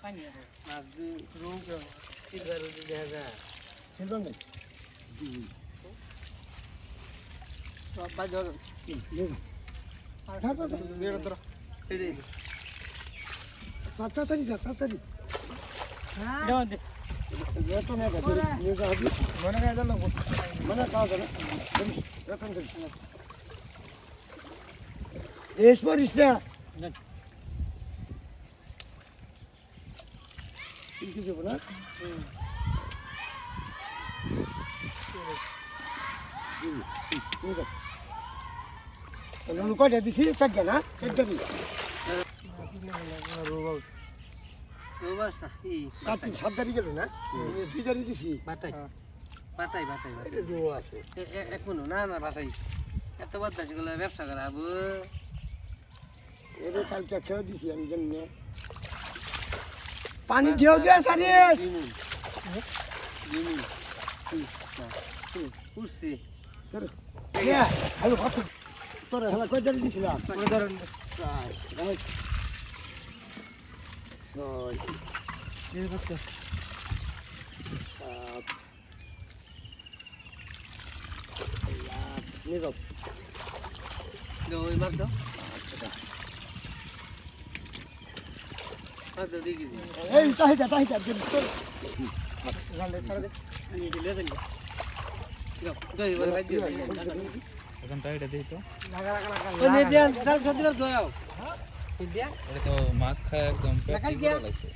মাছ রোগ সিলভার দেখা যায় সিলভার নেই তাড়াতাড়ি যা তাড়াতাড়ি মনে খাওয়া যাবে দেশ পরিস না কিছু দেবো না কয়টা দিছি চারটা না চারটা দিই কার্তিক 7 তারিখ গেল না 2 তারিখ দিছি বাতাই বাতাই বাতাই আছে এখনো না না বাতাই এত বাতাস গুলো ব্যবসা করা হবো এবার কালকে খেয়ে দিছি আমি জন্য পানি ঢেউ দে সারি উঠছি হ্যালো কত তোর হেলা কয় তারিখ দিছিলাম ওই মাছ দাও মাছ দাও দেখি এই চাহিদা চাহিদা এখন তো এটা দিই তো জাল সাথে দয়াও এটা তো মাছ খায় একদম পেট ঠিক লাগছে